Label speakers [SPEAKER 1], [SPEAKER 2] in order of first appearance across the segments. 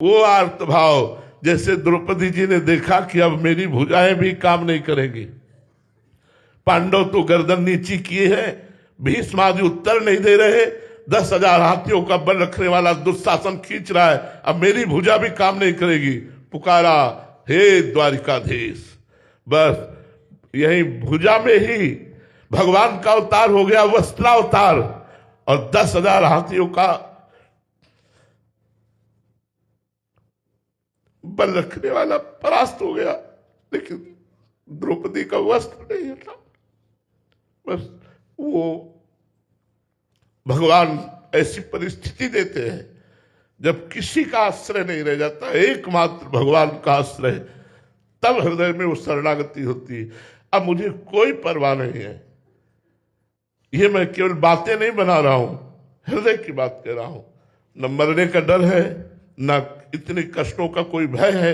[SPEAKER 1] वो आर्त भाव, जैसे द्रौपदी जी ने देखा कि अब मेरी भुजाएं भी काम नहीं करेंगी। पांडव तो गर्दन नीची किए हैं, भीष्म आदि उत्तर नहीं दे रहे, 10,000 हाथियों का बल रखने वाला दुशासन खींच रहा है, अब मेरी भुजा भी काम नहीं करेगी। पुकारा, हे द्वारिकाधीश। बस यही भुजा में ही भगवान का अवतार हो गया, वस्त्रावतार, और 10,000 हाथियों का बल रखने वाला परास्त हो गया। लेकिन द्रौपदी का वस्त्र नहीं था। बस वो भगवान ऐसी परिस्थिति देते हैं जब किसी का आश्रय नहीं रह जाता, एकमात्र भगवान का आश्रय, तब हृदय में वो शरणागति होती है। अब मुझे कोई परवाह नहीं है, ये मैं केवल बातें नहीं बना रहा हूं, हृदय की बात कह रहा हूं। न मरने का डर है, न इतने कष्टों का कोई भय है,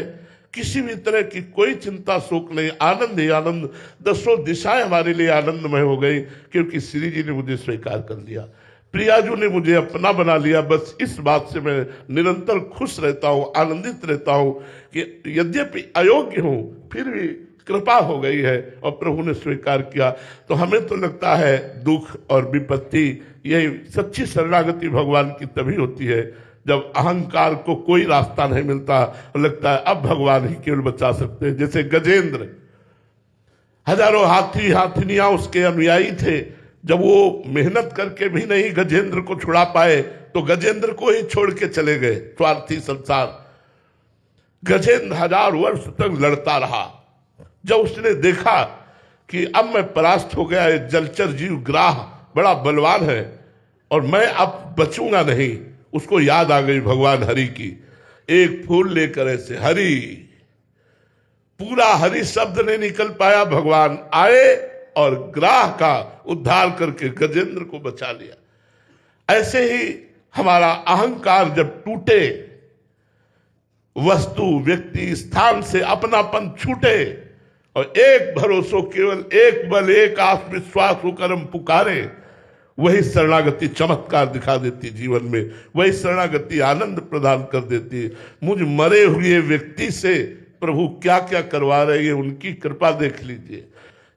[SPEAKER 1] किसी भी तरह की कोई चिंता शोक नहीं, आनंद ही आनंद। 10 दिशाएं हमारे लिए आनंदमय हो गई, क्योंकि श्री जी ने मुझे स्वीकार कर लिया, प्रियाजू ने मुझे अपना बना लिया। बस इस बात से मैं निरंतर खुश रहता हूं, आनंदित रहता हूं कि यद्यपि अयोग्य हूं, फिर भी कृपा हो गई है और प्रभु ने स्वीकार किया। तो हमें तो लगता है दुख और विपत्ति, यही सच्ची शरणागति भगवान की तभी होती है जब अहंकार को कोई रास्ता नहीं मिलता और लगता है अब भगवान ही केवल बचा सकते हैं। जैसे गजेंद्र, हजारों हाथी हाथिनियां उसके अनुयायी थे, जब वो मेहनत करके भी नहीं गजेंद्र को छुड़ा पाए तो गजेंद्र को ही छोड़ के चले गए स्वार्थी संसार। गजेंद्र 1000 वर्ष तक लड़ता रहा। जब उसने देखा कि अब मैं परास्त हो गया, ये जलचर जीव ग्राह बड़ा बलवान है और मैं अब बचूंगा नहीं, उसको याद आ गई भगवान हरि की। एक फूल लेकर ऐसे हरि, पूरा हरि शब्द नहीं निकल पाया, भगवान आए और ग्राह का उद्धार करके गजेंद्र को बचा लिया। ऐसे ही हमारा अहंकार जब टूटे, वस्तु व्यक्ति स्थान से अपनापन छूटे और एक भरोसो केवल एक बल एक आस विश्वास होकर हम पुकारे, वही शरणागति चमत्कार दिखा देती जीवन में, वही शरणागति आनंद प्रदान कर देती है। मुझ मरे हुए व्यक्ति से प्रभु क्या क्या करवा रहे हैं, उनकी कृपा देख लीजिए।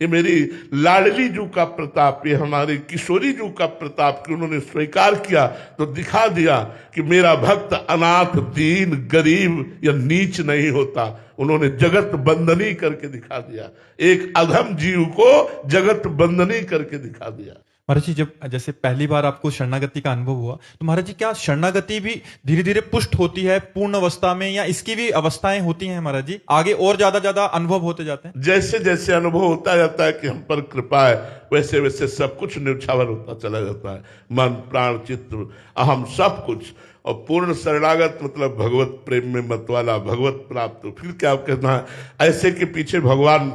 [SPEAKER 1] ये मेरी लाडली जू का प्रताप, ये हमारे किशोरी जू का प्रताप कि उन्होंने स्वीकार किया तो दिखा दिया कि मेरा भक्त अनाथ दीन गरीब या नीच नहीं होता। उन्होंने जगत बंदनी करके दिखा दिया, एक अधम जीव को जगत बंदनी करके दिखा दिया।
[SPEAKER 2] महाराज जी, जब जैसे पहली बार आपको शरणागति का अनुभव हुआ तो महाराज जी क्या शरणागति भी धीरे धीरे पुष्ट होती है पूर्ण अवस्था में, या इसकी भी अवस्थाएं होती हैं महाराज जी, आगे और ज्यादा अनुभव होते जाते हैं?
[SPEAKER 1] जैसे जैसे अनुभव होता जाता है कि हम पर कृपा है, वैसे वैसे सब कुछ न्यौछावर होता चला जाता है, मन प्राण चित्त अहम सब कुछ। और पूर्ण शरणागत मतलब भगवत प्रेम में मतवाला, भगवत प्राप्त। फिर क्या कहना है, ऐसे के पीछे भगवान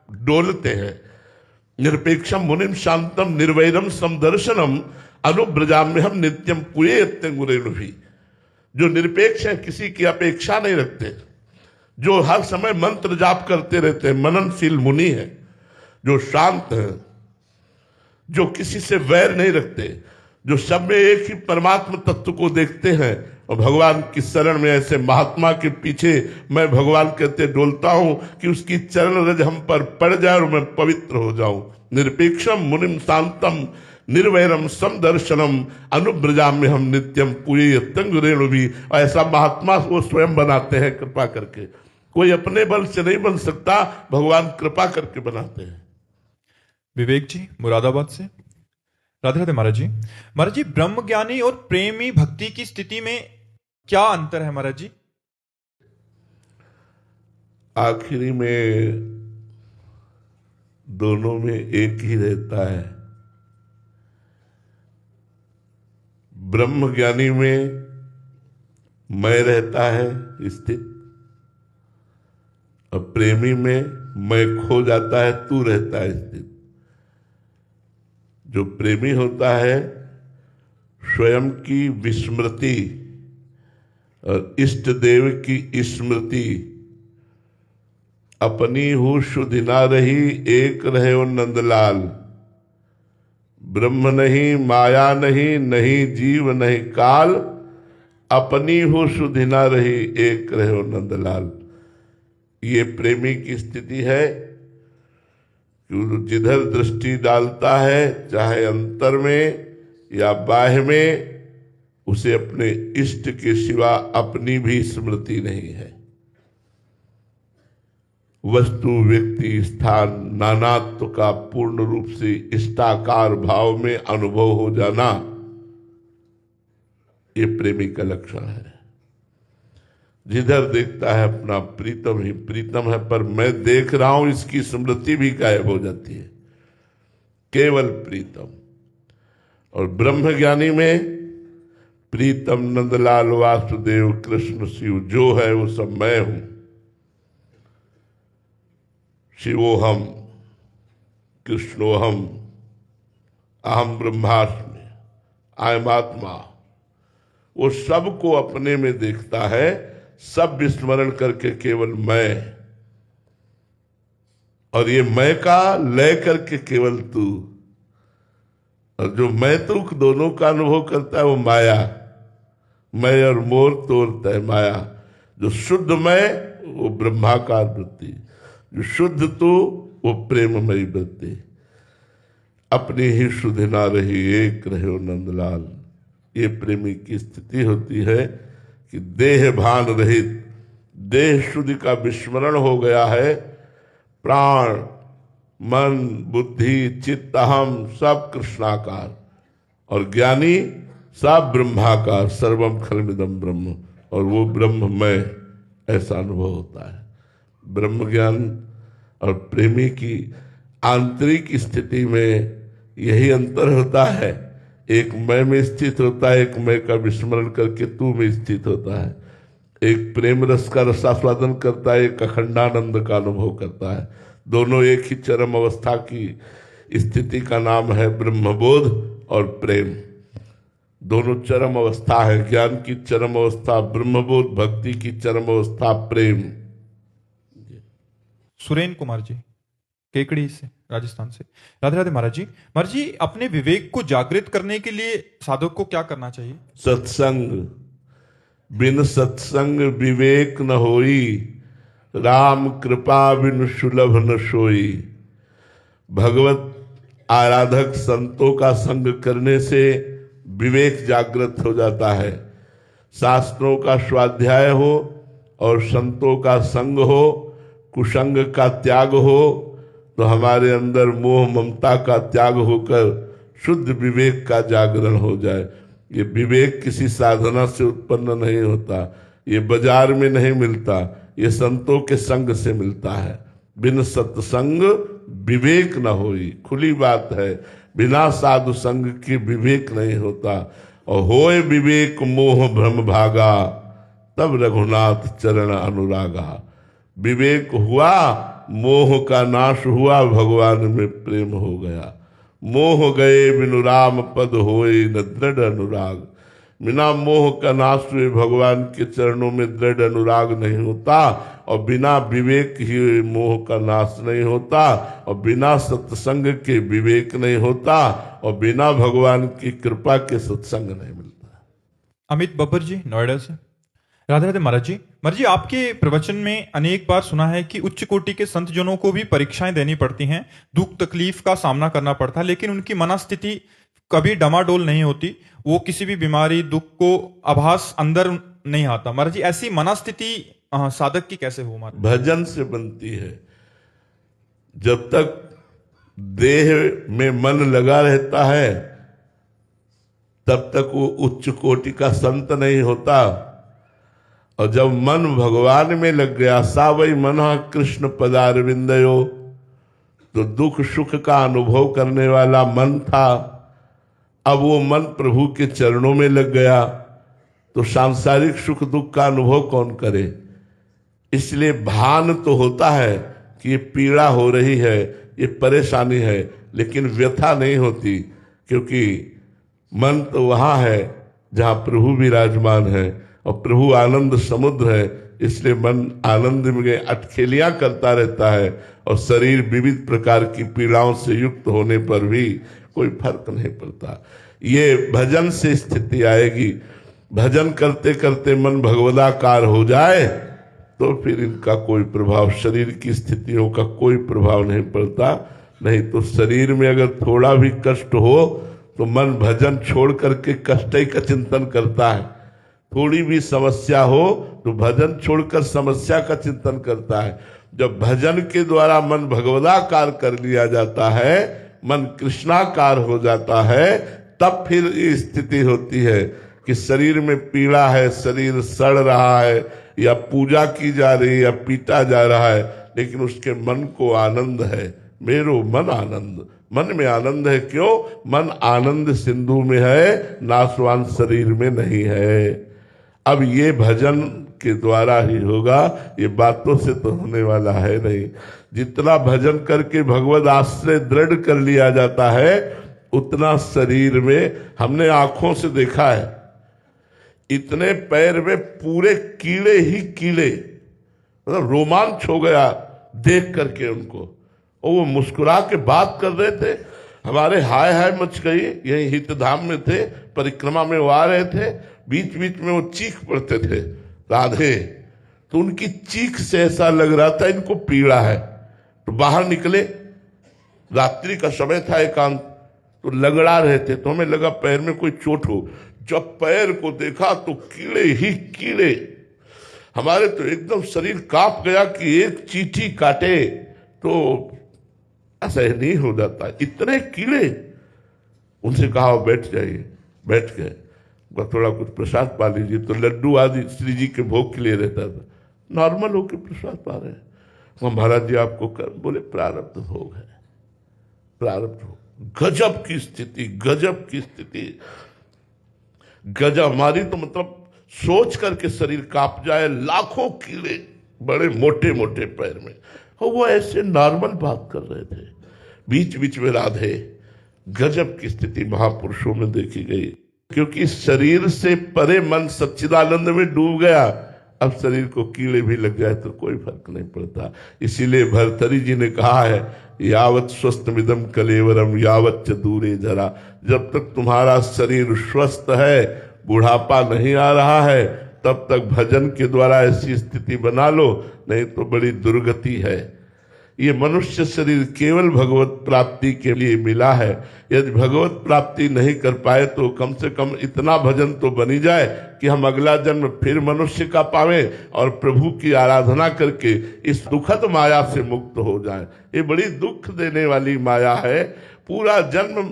[SPEAKER 1] डोलते हैं। निरपेक्षम मुनिम शांतम निर्वैरम समदर्शनम अनुब्रजाम्यहम नित्यम पुयेत्य गुरेणु भी। जो निरपेक्ष है, किसी की अपेक्षा नहीं रखते, जो हर समय मंत्र जाप करते रहते हैं, मननशील मुनि है, जो शांत है, जो किसी से वैर नहीं रखते, जो सब में एक ही परमात्मा तत्व को देखते हैं। और भगवान की शरण में ऐसे महात्मा के पीछे मैं भगवान कहते डोलता हूं कि उसकी चरण रज हम पर पड़ जाए और मैं पवित्र हो जाऊं। निरपेक्षम मुनिम शांतम निर्वैरम समदर्शनम अनुब्रजाम्यहम नित्यम पुयेत्य गुरेणु भी। ऐसा महात्मा वो स्वयं बनाते हैं कृपा करके, कोई अपने बल से नहीं बन सकता, भगवान कृपा करके बनाते हैं।
[SPEAKER 2] विवेक जी मुरादाबाद से, राधे राधे महाराज जी। महाराज जी, ब्रह्म ज्ञानी और प्रेमी भक्ति की स्थिति में क्या अंतर है महाराज जी?
[SPEAKER 1] आखिरी में दोनों में एक ही रहता है। ब्रह्म ज्ञानी में मैं रहता है स्थित, और प्रेमी में मैं खो जाता है, तू रहता है स्थित। जो प्रेमी होता है स्वयं की विस्मृति और इष्ट देव की स्मृति, अपनी हो शुद्धि ना रही एक रहे ओ नंदलाल। ब्रह्म नहीं माया नहीं, नहीं जीव नहीं काल, अपनी हो सुधि ना रही एक रहो नंदलाल। ये प्रेमी की स्थिति है कि जिधर दृष्टि डालता है, चाहे अंतर में या बाह्य में, उसे अपने इष्ट के सिवा अपनी भी स्मृति नहीं है। वस्तु, व्यक्ति, स्थान, नानात्व का पूर्ण रूप से इष्टाकार भाव में अनुभव हो जाना, ये प्रेमी का लक्षण है। जिधर देखता है अपना प्रीतम ही प्रीतम है, पर मैं देख रहा हूं इसकी स्मृति भी गायब हो जाती है, केवल प्रीतम। और ब्रह्म ज्ञानी में प्रीतम नंदलाल वासुदेव कृष्ण शिव जो है वो सब मैं हूं। शिवोहम कृष्णोहम अहम ब्रह्मास्मि, आयम आत्मा। वो सबको अपने में देखता है, सब विस्मरण करके केवल मैं, और ये मैं का लय करके केवल तू। और जो मैं तू दोनों का अनुभव करता है वो माया, मैं और मोर तोड़ता है माया। जो शुद्ध मैं वो ब्रह्माकार वृत्ति, जो शुद्ध तू वो प्रेममयी वृत्ति। अपनी ही सुधि ना रही एक रहो नंदलाल। ये प्रेमी की स्थिति होती है कि देह भान रहित, देह शुद्धि का विस्मरण हो गया है। प्राण, मन, बुद्धि, चित्त, अहम सब कृष्णाकार, और ज्ञानी सब ब्रह्माकार। सर्वम खलमिदम ब्रह्म, और वो ब्रह्म मैं, ऐसा अनुभव होता है। ब्रह्म ज्ञान और प्रेमी की आंतरिक स्थिति में यही अंतर होता है। एक मैं में स्थित होता है, एक मैं का विस्मरण करके तू में स्थित होता है। एक प्रेम रस का रसास्वादन करता है, एक अखंडानंद का अनुभव करता है। दोनों एक ही चरम अवस्था की स्थिति का नाम है ब्रह्मबोध और प्रेम। दोनों चरम अवस्था है। ज्ञान की चरम अवस्था ब्रह्मबोध, भक्ति की चरम अवस्था प्रेम।
[SPEAKER 2] सुरेन कुमार जी, केकड़ी से, राजस्थान से। राधे राधे महाराज जी। महाराज जी, अपने विवेक को जागृत करने के लिए साधक को क्या करना चाहिए?
[SPEAKER 1] सत्संग, बिन सत्संग विवेक न होई, राम कृपा बिन सुलभ न सोई। भगवत आराधक संतों का संग करने से विवेक जागृत हो जाता है। शास्त्रों का स्वाध्याय हो और संतों का संग हो, कुसंग का त्याग हो, तो हमारे अंदर मोह ममता का त्याग होकर शुद्ध विवेक का जागरण हो जाए। ये विवेक किसी साधना से उत्पन्न नहीं होता, ये बाजार में नहीं मिलता, ये संतों के संग से मिलता है। बिन सत्संग विवेक न होई, खुली बात है। बिना साधु संग के विवेक नहीं होता। और होए विवेक मोह भ्रम भागा, तब रघुनाथ चरण अनुरागा। विवेक हुआ, मोह का नाश हुआ, भगवान में प्रेम हो गया। मोह गए बिनु राम पद होए न दृढ़ अनुराग। बिना मोह का नाश हुए भगवान के चरणों में दृढ़ अनुराग नहीं होता, और बिना विवेक ही मोह का नाश नहीं होता, और बिना सत्संग के विवेक नहीं होता, और बिना भगवान की कृपा के सत्संग नहीं मिलता।
[SPEAKER 2] अमित बब्बर जी, नोएडा से। राधे राधे महाराज जी। महाराज जी, आपके प्रवचन में अनेक बार सुना है कि उच्च कोटि के संत जनों को भी परीक्षाएं देनी पड़ती हैं, दुख तकलीफ का सामना करना पड़ता है, लेकिन उनकी मनस्थिति कभी डमाडोल नहीं होती। वो किसी भी बीमारी, दुख को आभास अंदर नहीं आता। महाराज जी, ऐसी मनस्थिति साधक की कैसे हो? महाराज,
[SPEAKER 1] भजन से बनती है। जब तक देह में मन लगा रहता है, तब तक वो उच्च कोटि का संत नहीं होता। और जब मन भगवान में लग गया, सावई मना कृष्ण पदारविंदयो, तो दुख सुख का अनुभव करने वाला मन था। अब वो मन प्रभु के चरणों में लग गया, तो सांसारिक सुख दुख का अनुभव कौन करे? इसलिए भान तो होता है कि ये पीड़ा हो रही है, ये परेशानी है, लेकिन व्यथा नहीं होती, क्योंकि मन तो वहां है जहां प्रभु विराजमान है, और प्रभु आनंद समुद्र है। इसलिए मन आनंद में अटखेलियां करता रहता है, और शरीर विविध प्रकार की पीड़ाओं से युक्त होने पर भी कोई फर्क नहीं पड़ता। ये भजन से स्थिति आएगी। भजन करते करते मन भगवदाकार हो जाए तो फिर इनका कोई प्रभाव, शरीर की स्थितियों का कोई प्रभाव नहीं पड़ता। नहीं तो शरीर में अगर थोड़ा भी कष्ट हो तो मन भजन छोड़ करके कष्ट ही का चिंतन करता है। थोड़ी भी समस्या हो तो भजन छोड़कर समस्या का चिंतन करता है। जब भजन के द्वारा मन भगवदाकार कर लिया जाता है, मन कृष्णाकार हो जाता है, तब फिर ये स्थिति होती है कि शरीर में पीड़ा है, शरीर सड़ रहा है, या पूजा की जा रही है या पीटा जा रहा है, लेकिन उसके मन को आनंद है। मेरो मन आनंद, मन में आनंद है। क्यों? मन आनंद सिंधु में है, नाशवान शरीर में नहीं है। अब ये भजन के द्वारा ही होगा, ये बातों से तो होने वाला है नहीं। जितना भजन करके भगवद आश्रय दृढ़ कर लिया जाता है, उतना शरीर में, हमने आंखों से देखा है, इतने पैर में पूरे कीड़े ही कीड़े, मतलब रोमांच हो गया देख करके उनको। और वो मुस्कुरा के बात कर रहे थे, हमारे हाय हाय मच गई। यही हितधाम में थे, परिक्रमा में वो आ रहे थे, बीच बीच में वो चीख पड़ते थे राधे, तो उनकी चीख से ऐसा लग रहा था इनको पीड़ा है। तो बाहर निकले, रात्रि का समय था, एकांत, तो लगड़ा रहे थे, तो हमें लगा पैर में कोई चोट हो। जब पैर को देखा तो कीड़े ही कीड़े, हमारे तो एकदम शरीर कांप गया कि एक चींटी काटे तो ऐसा नहीं हो जाता, इतने कीड़े। उनसे कहा बैठ जाइए, बैठ गए। थोड़ा कुछ प्रसाद पा लीजिए, तो लड्डू आदि श्री जी के भोग के लिए रहता था, नॉर्मल होके प्रसाद पा रहे हैं। महाराज जी आपको कर, बोले प्रारब्ध भोग है, प्रारब्ध भोग। गजब की स्थिति, गजब की स्थिति, गजब। हमारी तो मतलब सोच करके शरीर कांप जाए, लाखों कीड़े बड़े मोटे मोटे पैर में, और वो ऐसे नॉर्मल बात कर रहे थे, बीच बीच में राधे। गजब की स्थिति महापुरुषों में देखी गई, क्योंकि शरीर से परे मन सच्चिदानंद में डूब गया। अब शरीर को कीड़े भी लग जाए तो कोई फर्क नहीं पड़ता। इसीलिए भर्तरी जी ने कहा है, यावत स्वस्थ मिदम कलेवरम यावत च दूरे जरा। जब तक तुम्हारा शरीर स्वस्थ है, बुढ़ापा नहीं आ रहा है, तब तक भजन के द्वारा ऐसी स्थिति बना लो, नहीं तो बड़ी दुर्गति है। ये मनुष्य शरीर केवल भगवत प्राप्ति के लिए मिला है। यदि भगवत प्राप्ति नहीं कर पाए तो कम से कम इतना भजन तो बनी जाए कि हम अगला जन्म फिर मनुष्य का पावे और प्रभु की आराधना करके इस दुखद माया से मुक्त हो जाए। ये बड़ी दुख देने वाली माया है। पूरा जन्म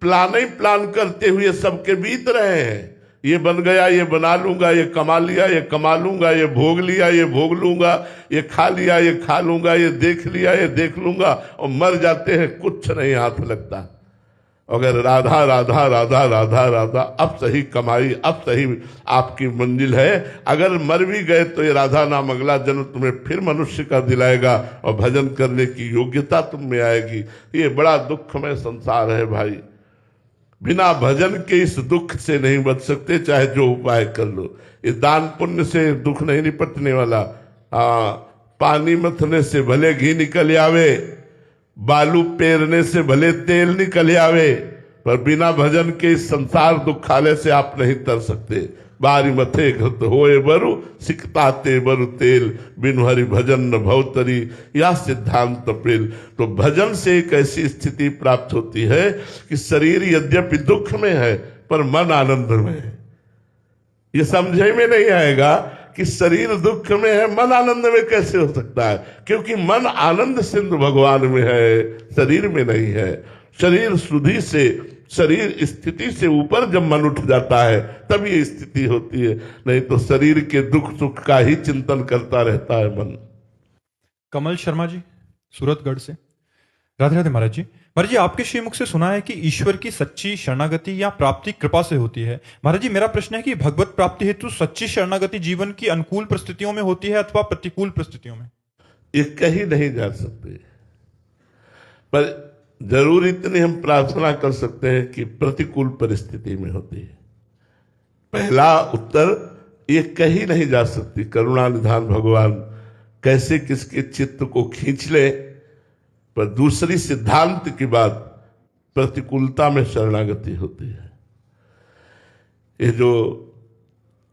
[SPEAKER 1] प्लान ही प्लान करते हुए सबके बीत रहे हैं। ये बन गया, ये बना लूंगा, ये कमा लिया, ये कमा लूंगा, ये भोग लिया, ये भोग लूंगा, ये खा लिया, ये खा लूंगा, ये देख लिया, ये देख लूंगा, और मर जाते हैं, कुछ नहीं हाथ लगता। अगर राधा राधा राधा राधा राधा, अब सही कमाई, अब सही आपकी मंजिल है। अगर मर भी गए तो ये राधा नाम अगला जन्म तुम्हें फिर मनुष्य का दिलाएगा और भजन करने की योग्यता तुम में आएगी। ये बड़ा दुखमय संसार है भाई। बिना भजन के इस दुख से नहीं बच सकते, चाहे जो उपाय कर लो। इस दान पुण्य से दुख नहीं निपटने वाला। पानी मथने से भले घी निकल आवे, बालू पेरने से भले तेल निकल आवे, पर बिना भजन के इस संसार दुखालय से आप नहीं तर सकते। बारी मथे घृत होए बरु, सिकताते बरु तेल, बिनु हरि भजन न भवतरी, यह सिद्धांत प्रेल। तो भजन से एक ऐसी स्थिति प्राप्त होती है कि शरीर यद्यपि दुख में है पर मन आनंद में है। ये समझे में नहीं आएगा कि शरीर दुख में है, मन आनंद में कैसे हो सकता है? क्योंकि मन आनंद सिंधु भगवान में है, शरीर में नहीं है। शरीर शुद्धि से, शरीर स्थिति से ऊपर जब मन उठ जाता है तब ये स्थिति होती है, नहीं तो शरीर के दुख सुख का ही चिंतन करता रहता है मन।
[SPEAKER 2] कमल शर्मा जी, सूरतगढ़ से। राधे राधे महाराज जी। महाराज जी, आपके श्रीमुख से सुना है कि ईश्वर की सच्ची शरणागति या प्राप्ति कृपा से होती है। महाराज जी, मेरा प्रश्न है कि भगवत प्राप्ति हेतु सच्ची शरणागति जीवन की अनुकूल परिस्थितियों में होती है अथवा प्रतिकूल परिस्थितियों में?
[SPEAKER 1] ये कहीं नहीं जा सकते, पर जरूर इतनी हम प्रार्थना कर सकते हैं कि प्रतिकूल परिस्थिति में होती है। पहला उत्तर, ये कहीं नहीं जा सकती। करुणा निधान भगवान कैसे किसके चित्त को खींच ले। पर दूसरी सिद्धांत की बात, प्रतिकूलता में शरणागति होती है। ये जो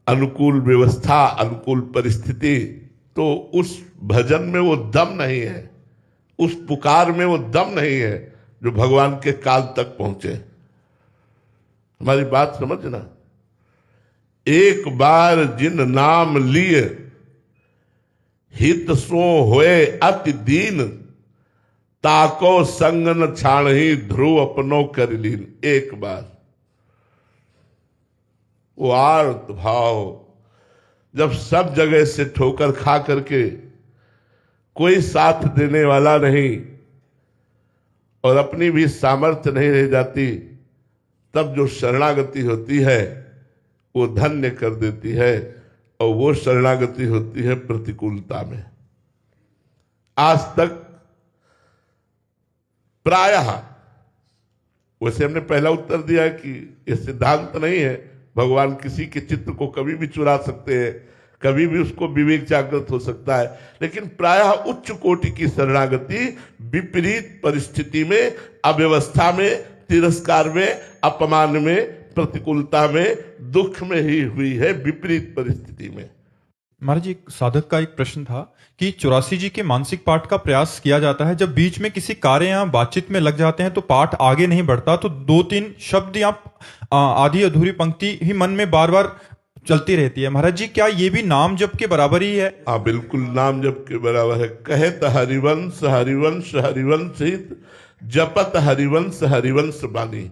[SPEAKER 1] अनुकूल व्यवस्था, अनुकूल परिस्थिति, तो उस भजन में वो दम नहीं है, उस पुकार में वो दम नहीं है जो भगवान के काल तक पहुंचे। हमारी बात समझना। एक बार जिन नाम लिए हित सो होए अति दीन, ताको संग न छाणही ध्रुव अपनो कर लीन। एक बार वो आर्त भाव, जब सब जगह से ठोकर खा करके कोई साथ देने वाला नहीं और अपनी भी सामर्थ्य नहीं रह जाती, तब जो शरणागति होती है वो धन्य कर देती है। और वो शरणागति होती है प्रतिकूलता में। आज तक प्रायः, वैसे हमने पहला उत्तर दिया है कि यह सिद्धांत नहीं है, भगवान किसी के चित्त को कभी भी चुरा सकते हैं, कभी भी उसको विवेक जागृत हो सकता है, लेकिन प्रायः उच्च कोटि की शरणागति विपरीत परिस्थिति में, अव्यवस्था में, तिरस्कार में, अपमान में, प्रतिकूलता में, दुख में ही हुई है, विपरीत परिस्थिति में।
[SPEAKER 2] महाराज जी, एक साधक का एक प्रश्न था कि 84 जी के मानसिक पाठ का प्रयास किया जाता है, जब बीच में किसी कार्य या बातचीत में लग जाते हैं तो पाठ आगे नहीं बढ़ता, तो 2-3 शब्द या आधी अधूरी पंक्ति ही मन में बार बार चलती रहती है। महाराज जी, क्या ये भी नाम जप के बराबर ही है?
[SPEAKER 1] हाँ, बिल्कुल नाम जप के बराबर है। कहत हरिवंश हरिवंश हरिवंश हित, जपत हरिवंश हरिवंश बानी।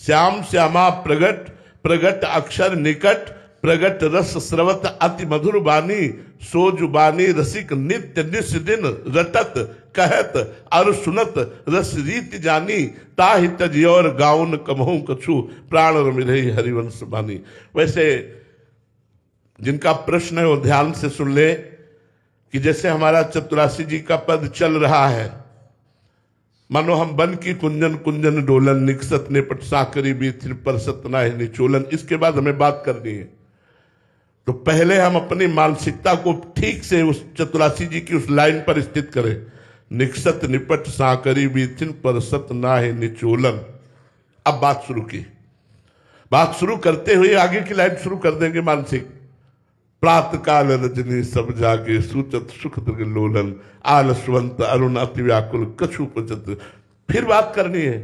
[SPEAKER 1] श्याम श्यामा प्रगट प्रगट अक्षर निकट, प्रगट रस स्रवत अति मधुर बानी। सो जुबानी रसिक नित्य निस दिन, रटत कहत और सुनत रस रीत जानी। ताहि तजियोर गाउन कमहु कछु, प्राण रमिरहि हरिवंश बानी। वैसे जिनका प्रश्न है वो ध्यान से सुन ले कि जैसे हमारा 84 जी का पद चल रहा है, मानो हम बन की कुंजन कुंजन डोलन, निकसत निपट साकरी बीथिन परसत नाहि निचोलन। इसके बाद हमें बात करनी है, तो पहले हम अपनी मानसिकता को ठीक से उस 84 जी की उस लाइन पर स्थित करें। निकसत निपट साकरी बीथिन परसत नाहि निचोलन। अब बात शुरू की, बात शुरू करते हुए आगे की लाइन शुरू कर देंगे मानसिक। प्रातः काल रजनी सब जागे, सूचत सुख दृग लोलन। आलसवंत अरुण अति व्याकुल कछु पचत। फिर बात करनी है,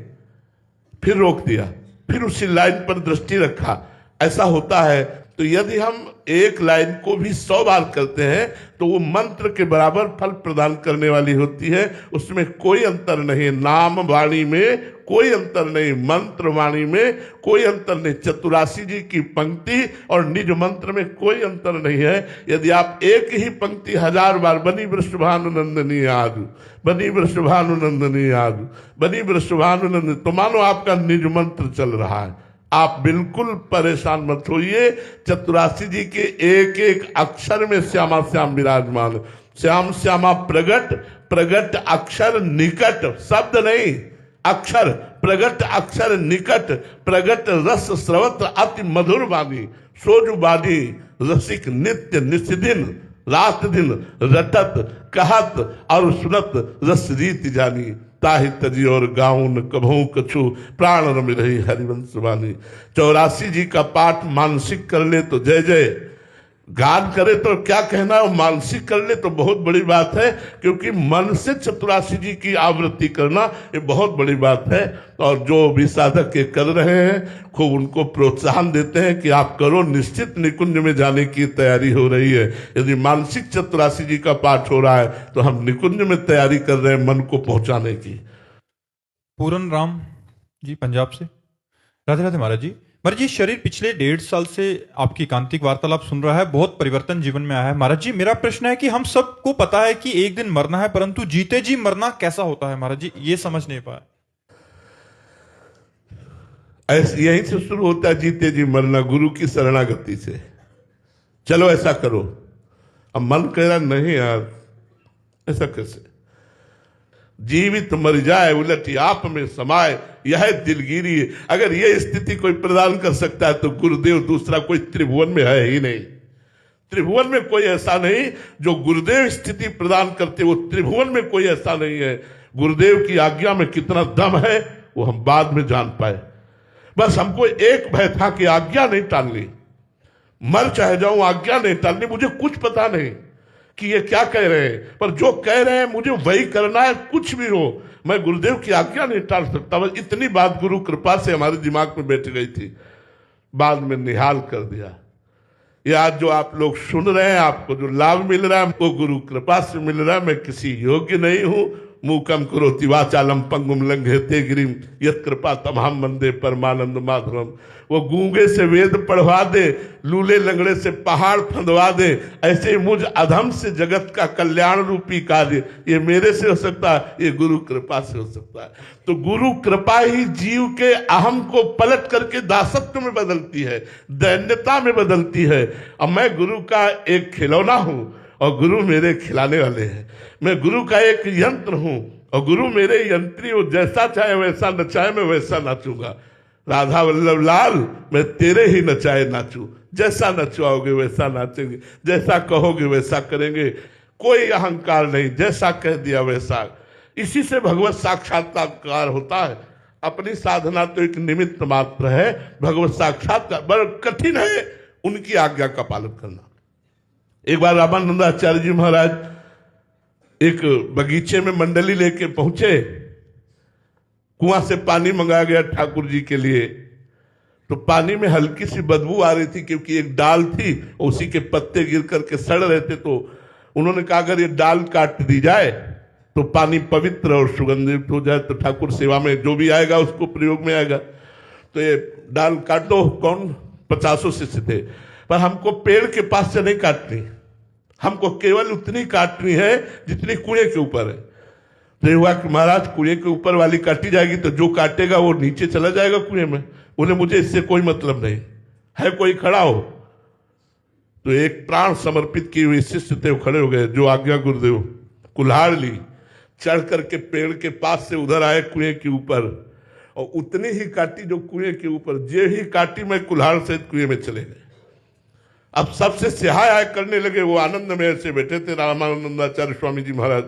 [SPEAKER 1] फिर रोक दिया, फिर उसी लाइन पर दृष्टि रखा। ऐसा होता है। तो यदि हम एक लाइन को भी 100 बार करते हैं तो वो मंत्र के बराबर फल प्रदान करने वाली होती है। उसमें कोई अंतर नहीं, नाम वाणी में कोई अंतर नहीं, मंत्र वाणी में कोई अंतर नहीं। 84 जी की पंक्ति और निज मंत्र में कोई अंतर नहीं है। यदि आप एक ही पंक्ति 1000 बार बनी वृषभानुनंदनी आज, बनी वृषभानुनंदनी आज, बनी वृषभानुनंदनी, तो मानो आपका निज मंत्र चल रहा है। आप बिल्कुल परेशान मत होइए। 84 जी के एक एक अक्षर में श्यामा श्याम विराजमान। श्याम श्यामा प्रगट प्रगट अक्षर निकट, शब्द नहीं अक्षर, प्रगट अक्षर निकट, प्रगट रस स्रवत अति मधुर बानी। सोजु बानी रसिक नित्य निस्दिन, रात दिन रटत कहत और सुनत रस रीत जानी। ताहि तजी और गाउन कभू कछु, प्राण रमिरहि हरिवंश बानी। 84 जी का पाठ मानसिक कर ले तो जय जय, गान करे तो क्या कहना है, मानसिक कर ले तो बहुत बड़ी बात है। क्योंकि मन से 84 जी की आवृत्ति करना ये बहुत बड़ी बात है। और जो भी साधक के कर रहे हैं खूब उनको प्रोत्साहन देते हैं कि आप करो, निश्चित निकुंज में जाने की तैयारी हो रही है। यदि मानसिक 84 जी का पाठ हो रहा है तो हम निकुंज में तैयारी कर रहे हैं मन को पहुंचाने की।
[SPEAKER 2] पूरन राम जी पंजाब से। राधे राधे महाराज जी। महाराज जी, शरीर पिछले 1.5 साल से आपकी कांतिक वार्तालाप सुन रहा है, बहुत परिवर्तन जीवन में आया है। महाराज जी, मेरा प्रश्न है कि हम सबको पता है कि एक दिन मरना है, परंतु जीते जी मरना कैसा होता है महाराज जी, ये समझ नहीं पाया।
[SPEAKER 1] ऐसे यहीं से शुरू होता है जीते जी मरना, गुरु की शरणागति से। चलो ऐसा करो, अब मन कह रहा नहीं यार ऐसा कैसे, जीवित मर जाए उलट आप में समाये, यह दिलगिरी। अगर यह स्थिति कोई प्रदान कर सकता है तो गुरुदेव दूसरा कोई त्रिभुवन में है ही नहीं। त्रिभुवन में कोई ऐसा नहीं जो गुरुदेव स्थिति प्रदान करते, वो त्रिभुवन में कोई ऐसा नहीं है। गुरुदेव की आज्ञा में कितना दम है वो हम बाद में जान पाए। बस हमको एक भय था कि आज्ञा नहीं टालनी। मर चाहे जाऊं, आज्ञा नहीं टालनी। मुझे कुछ पता नहीं कि ये क्या कह रहे हैं, पर जो कह रहे हैं मुझे वही करना है, कुछ भी हो। मैं गुरुदेव की आज्ञा नहीं टाल सकता। बस इतनी बात गुरु कृपा से हमारे दिमाग में बैठ गई थी, बाद में निहाल कर दिया। ये आज जो आप लोग सुन रहे हैं, आपको जो लाभ मिल रहा है वो गुरु कृपा से मिल रहा है। मैं किसी योग्य नहीं हूं। मूकम करोति वाचालम पंगुम लंघयते गिरिम यत् कृपा तमहम वंदे परमानंद माधवम। वो गूंगे से वेद पढ़वा दे, लूले लंगड़े से पहाड़ फंदवा दे, ऐसे ही मुझ अधम से जगत का कल्याण रूपी कार्य ये मेरे से हो सकता है, ये गुरु कृपा से हो सकता है। तो गुरु कृपा ही जीव के अहम को पलट करके दासत्व में बदलती है, दैन्यता में बदलती है। अब मैं गुरु का एक खिलौना हूं और गुरु मेरे खिलाने वाले हैं। मैं गुरु का एक यंत्र हूं और गुरु मेरे यंत्री हो। जैसा चाहे वैसा नचाए, मैं वैसा नाचूंगा। राधा वल्लभ लाल, मैं तेरे ही नचाए नाचू। जैसा नचवाओगे वैसा नाचेंगे, जैसा कहोगे वैसा करेंगे। कोई अहंकार नहीं, जैसा कह दिया वैसा। इसी से भगवत साक्षात्कार होता है। अपनी साधना तो एक निमित्त मात्र है, भगवत साक्षात्कार बड़ा कठिन है, उनकी आज्ञा का पालन करना। एक बार रामानंदाचार्य जी महाराज एक बगीचे में मंडली लेके पहुंचे। कुआं से पानी मंगाया गया ठाकुर जी के लिए। तो पानी में हल्की सी बदबू आ रही थी, क्योंकि एक डाल थी, उसी के पत्ते गिर करके सड़ रहे थे। तो उन्होंने कहा अगर ये डाल काट दी जाए तो पानी पवित्र और सुगंधित हो जाए, तो ठाकुर सेवा में जो भी आएगा उसको प्रयोग में आएगा। तो ये डाल काट दो। कौन 50 शिष्य थे, पर हमको पेड़ के पास से नहीं काटनी, हमको केवल उतनी काटनी है जितनी कुएं के ऊपर है। तो ये हुआ कि महाराज कुएं के ऊपर वाली काटी जाएगी तो जो काटेगा वो नीचे चला जाएगा कुएं में। बोले मुझे इससे कोई मतलब नहीं है, कोई खड़ा हो। तो एक प्राण समर्पित किए हुए शिष्य थे, वो खड़े हो गए। जो आज्ञा गुरुदेव। कुल्हाड़ ली, चढ़ करके पेड़ के पास से उधर आए कुएं के ऊपर, और उतनी ही काटी जो कुएं के ऊपर। जे ही काटी मैं कुल्हाड़ से कुएं में चले गए। अब सबसे सिहाय आय करने लगे। वो आनंद में ऐसे बैठे थे रामानंदाचार्य स्वामी जी महाराज।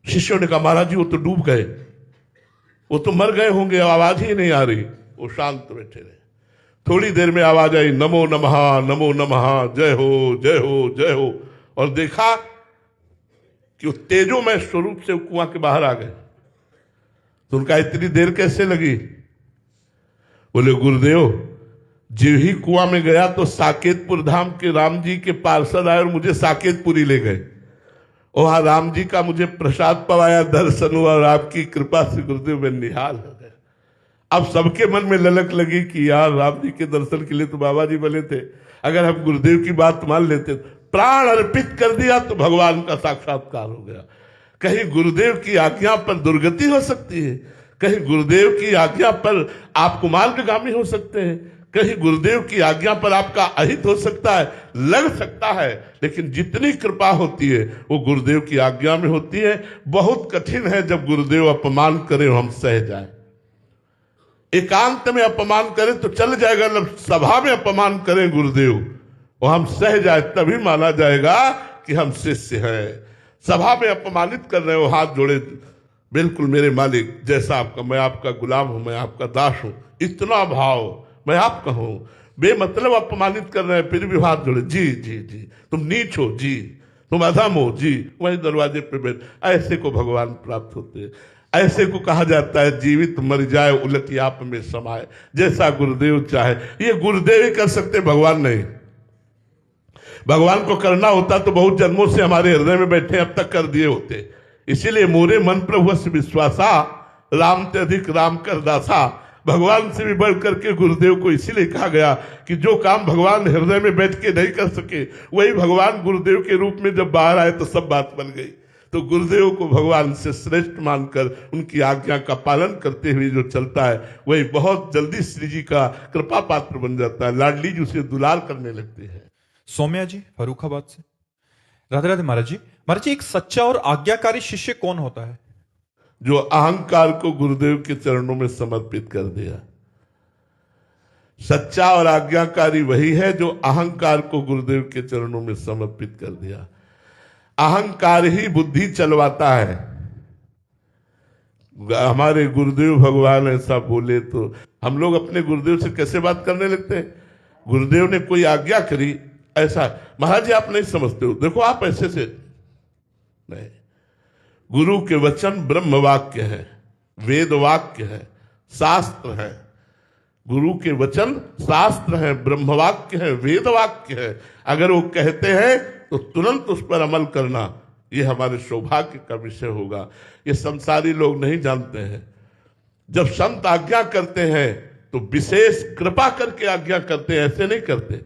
[SPEAKER 1] शिष्यों ने कहा महाराज जी वो तो डूब गए, वो तो मर गए होंगे, आवाज ही नहीं आ रही। वो शांत बैठे रहे। थोड़ी देर में आवाज आई, नमो नमः नमो नमः, जय हो जय हो जय हो। और देखा कि वो तेजोमय स्वरूप से कुआं के बाहर आ गए। तो उनका इतनी देर कैसे लगी? बोले गुरुदेव जो ही कुआं में गया तो साकेतपुर धाम के राम जी के पार्षद आए और मुझे साकेतपुरी ले गए। वहां राम जी का मुझे प्रसाद पवाया, दर्शन हुआ, और आपकी कृपा से गुरुदेव में निहाल हो गए। अब सबके मन में ललक लगी कि यार राम जी के दर्शन के लिए तो बाबा जी बने थे, अगर हम गुरुदेव की बात मान लेते, प्राण अर्पित कर दिया तो भगवान का साक्षात्कार हो गया। कहीं गुरुदेव की आज्ञा पर दुर्गति हो सकती है, कहीं गुरुदेव की आज्ञा पर आप कुमार्गगामी हो सकते हैं, कहीं गुरुदेव की आज्ञा पर आपका अहित हो सकता है, लग सकता है। लेकिन जितनी कृपा होती है वो गुरुदेव की आज्ञा में होती है। बहुत कठिन है जब गुरुदेव अपमान करे हम सह जाए। एकांत में अपमान करें तो चल जाएगा, जब सभा में अपमान करें गुरुदेव और हम सह जाए, तभी माना जाएगा कि हम शिष्य हैं। सभा में अपमानित कर रहे हो, हाथ जोड़े, बिल्कुल मेरे मालिक जैसा आपका, मैं आपका गुलाम हूं, मैं आपका दास हूं, इतना भाव, मैं आपका हूं। बेमतलब अपमानित कर रहे हैं, फिर भी हाथ जोड़े, जी जी जी, तुम नीच हो जी, तुम अधम हो जी, वही दरवाजे पे बैठ। ऐसे को भगवान प्राप्त होते हैं। ऐसे को कहा जाता है जीवित मर जाए उलट आप में समाये, जैसा गुरुदेव चाहे। ये गुरुदेव ही कर सकते, भगवान नहीं। भगवान को करना होता तो बहुत जन्मों से हमारे हृदय में बैठे अब तक कर दिए होते। इसीलिए मोरे मन प्रभु से विश्वासा, राम ते अधिक राम कर दासा। भगवान से भी बढ़ करके गुरुदेव को इसीलिए कहा गया कि जो काम भगवान हृदय में बैठ के नहीं कर सके, वही भगवान गुरुदेव के रूप में जब बाहर आए तो सब बात बन गई। तो गुरुदेव को भगवान से श्रेष्ठ मानकर उनकी आज्ञा का पालन करते हुए जो चलता है, वही बहुत जल्दी श्री जी का कृपा पात्र बन जाता है। लाडली जी उसे दुलार करने लगते हैं।
[SPEAKER 2] सौम्या जी फर्रुखाबाद से। राधे राधे महाराज जी। महाराज जी, एक सच्चा और आज्ञाकारी शिष्य कौन होता है?
[SPEAKER 1] जो अहंकार को गुरुदेव के चरणों में समर्पित कर दिया। सच्चा और आज्ञाकारी वही है जो अहंकार को गुरुदेव के चरणों में समर्पित कर दिया। अहंकार ही बुद्धि चलवाता है। हमारे गुरुदेव भगवान ऐसा बोले तो हम लोग अपने गुरुदेव से कैसे बात करने लगते हैं? गुरुदेव ने कोई आज्ञा करी, ऐसा महाराज जी आप नहीं समझते हो, देखो आप ऐसे से नहीं। गुरु के वचन ब्रह्म वाक्य है, वेद वाक्य है, शास्त्र है। गुरु के वचन शास्त्र है, ब्रह्म वाक्य है, वेद वाक्य है। अगर वो कहते हैं तो तुरंत उस पर अमल करना, ये हमारे सौभाग्य का विषय होगा। ये संसारी लोग नहीं जानते हैं। जब संत आज्ञा करते हैं तो विशेष कृपा करके आज्ञा करते हैं, ऐसे नहीं करते।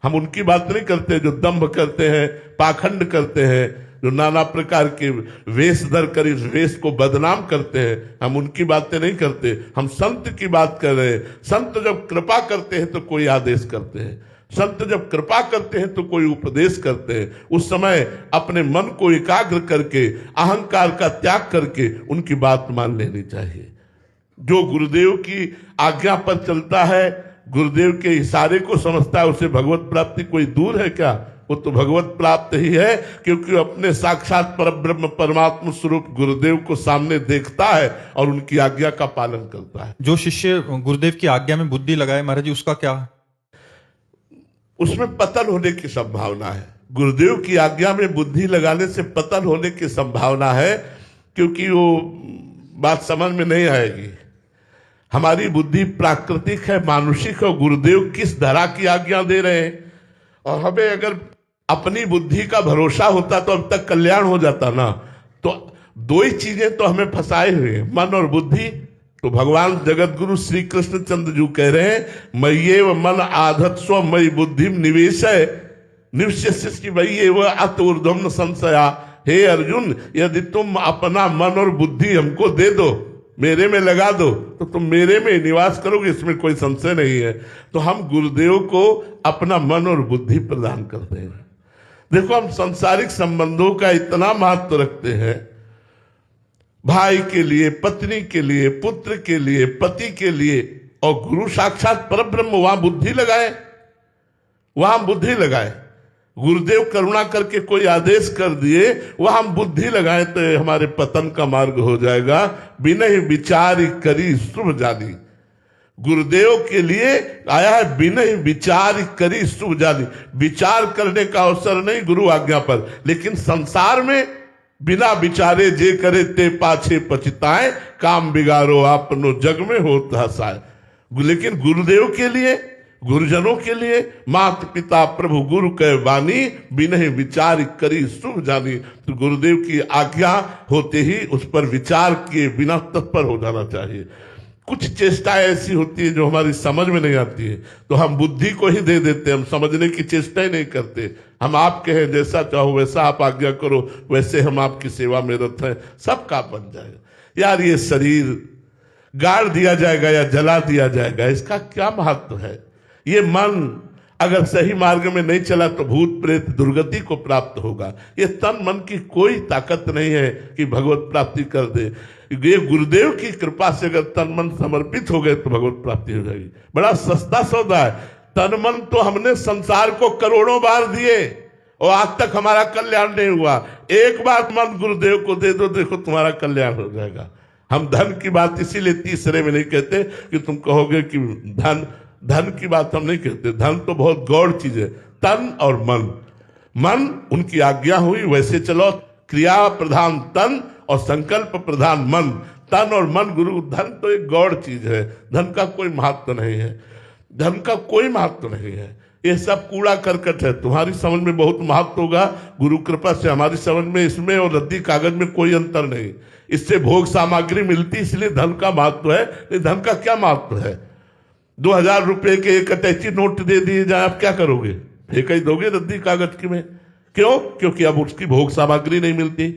[SPEAKER 1] हम उनकी बात नहीं करते जो दंभ करते हैं, पाखंड करते हैं, जो नाना प्रकार के वेश धर कर इस वेश को बदनाम करते हैं, हम उनकी बातें नहीं करते। हम संत की बात कर रहे हैं। संत जब कृपा करते हैं तो कोई आदेश करते हैं, संत जब कृपा करते हैं तो कोई उपदेश करते हैं। उस समय अपने मन को एकाग्र करके, अहंकार का त्याग करके उनकी बात मान लेनी चाहिए। जो गुरुदेव की आज्ञा पर चलता है, गुरुदेव के इशारे को समझता है, उसे भगवत प्राप्ति कोई दूर है क्या? वो तो भगवत प्राप्त ही है, क्योंकि अपने साक्षात परब्रह्म परमात्मा स्वरूप गुरुदेव को सामने देखता है और उनकी आज्ञा का पालन करता है।
[SPEAKER 2] जो शिष्य गुरुदेव की आज्ञा में बुद्धि लगाए महाराज जी, उसका क्या?
[SPEAKER 1] उसमें पतन होने की संभावना है। गुरुदेव की आज्ञा में बुद्धि लगाने से पतन होने की संभावना है, क्योंकि वो बात समझ में नहीं आएगी। हमारी बुद्धि प्राकृतिक है, मानुषिक है। गुरुदेव किस धरा की आज्ञा दे रहे हैं, और हमें अगर अपनी बुद्धि का भरोसा होता तो अब तक कल्याण हो जाता ना। तो दो ही चीजें तो हमें फंसाए हुए, मन और बुद्धि। तो भगवान जगत गुरु श्री कृष्ण चंद्र जी कह रहे हैं, मय्येव मन आधत स्व मयि बुद्धि निवेशय निवश्यसि मय्येव अत ऊर्ध्वं न संशया। हे अर्जुन, यदि तुम अपना मन और बुद्धि हमको दे दो, मेरे में लगा दो, तो तुम मेरे में निवास करोगे, इसमें कोई संशय नहीं है। तो हम गुरुदेव को अपना मन और बुद्धि प्रदान करते हैं। देखो, हम सांसारिक संबंधों का इतना महत्व रखते हैं, भाई के लिए, पत्नी के लिए, पुत्र के लिए, पति के लिए, और गुरु साक्षात परब्रह्म, वहां बुद्धि लगाए, वहां बुद्धि लगाए। गुरुदेव करुणा करके कोई आदेश कर दिए, वह हम बुद्धि लगाए तो हमारे पतन का मार्ग हो जाएगा। बिनहि विचार करी शुभ जानी, गुरुदेव के लिए आया है, बिनहि विचार करी शुभ जानी। विचार करने का अवसर नहीं गुरु आज्ञा पर, लेकिन संसार में बिना विचारे जे करे ते पाछे पछताए, काम बिगाड़ो आपनो जग में होता हसाए। लेकिन गुरुदेव के लिए, गुरुजनों के लिए, माता पिता प्रभु गुरु कह वाणी, बिनहि विचार करी शुभ जानी। तो गुरुदेव की आज्ञा होते ही उस पर विचार किए बिना तत्पर हो जाना चाहिए। कुछ चेष्टाएं ऐसी होती है जो हमारी समझ में नहीं आती है, तो हम बुद्धि को ही दे देते हैं, हम समझने की चेष्टा ही नहीं करते। हम आपके हैं, जैसा चाहो वैसा आप आज्ञा करो, वैसे हम आपकी सेवा में रत हैं, सब काम बन जाएगा। यार, ये शरीर गाड़ दिया जाएगा या जला दिया जाएगा, इसका क्या महत्व है? ये मन अगर सही मार्ग में नहीं चला तो भूत प्रेत दुर्गति को प्राप्त होगा। ये तन मन की कोई ताकत नहीं है कि भगवत प्राप्ति कर दे। ये गुरुदेव की कृपा से अगर तन मन समर्पित हो गए तो भगवत प्राप्ति हो जाएगी। बड़ा सस्ता सौदा है। तन मन तो हमने संसार को करोड़ों बार दिए और आज तक हमारा कल्याण नहीं हुआ। एक बार मन गुरुदेव को दे दो, देखो तुम्हारा कल्याण हो जाएगा। हम धन की बात इसीलिए तीसरे में नहीं कहते कि तुम कहोगे कि धन की बात हम नहीं कहते। धन तो बहुत गौड़ चीज है। तन और मन उनकी आज्ञा हुई वैसे चलो। क्रिया प्रधान तन और संकल्प प्रधान मन। तन और मन गुरु। धन तो एक गौड़ चीज है, धन का कोई महत्व नहीं है, धन का कोई महत्व नहीं है। ये सब कूड़ा करकट है। तुम्हारी समझ में बहुत महत्व होगा, गुरु कृपा से हमारी समझ में इसमें और रद्दी कागज में कोई अंतर नहीं। इससे भोग सामग्री मिलती, इसलिए धन का महत्व है। नहीं, धन का क्या महत्व है? 2000 रुपए के एक अटैची नोट दे दिए जाए, आप क्या करोगे? फेंक ही दोगे रद्दी कागज की में। क्यों? क्योंकि अब उसकी भोग सामग्री नहीं मिलती।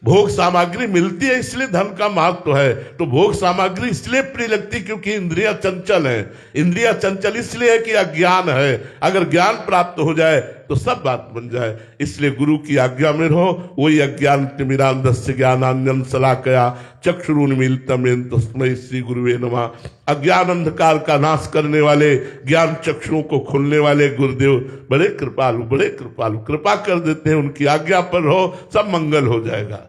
[SPEAKER 1] भोग सामग्री मिलती है इसलिए धन का महत्व है। तो भोग सामग्री इसलिए प्रिय लगती क्योंकि इंद्रियां चंचल है। इंद्रियां चंचल इसलिए है कि अज्ञान है। अगर ज्ञान प्राप्त हो जाए तो सब बात बन जाए। इसलिए गुरु की आज्ञा में रहो। वही अज्ञान तिमिरांधस्य ज्ञानांजन शलाकया चक्षुरुन्मीलितं येन तस्मै श्री गुरुवे नमः। अज्ञान अंधकार का नाश करने वाले, ज्ञान चक्षुओं को खोलने वाले गुरुदेव बड़े कृपालु, बड़े कृपालु। कृपा कर देते हैं, उनकी आज्ञा पर रहो, सब मंगल हो जाएगा।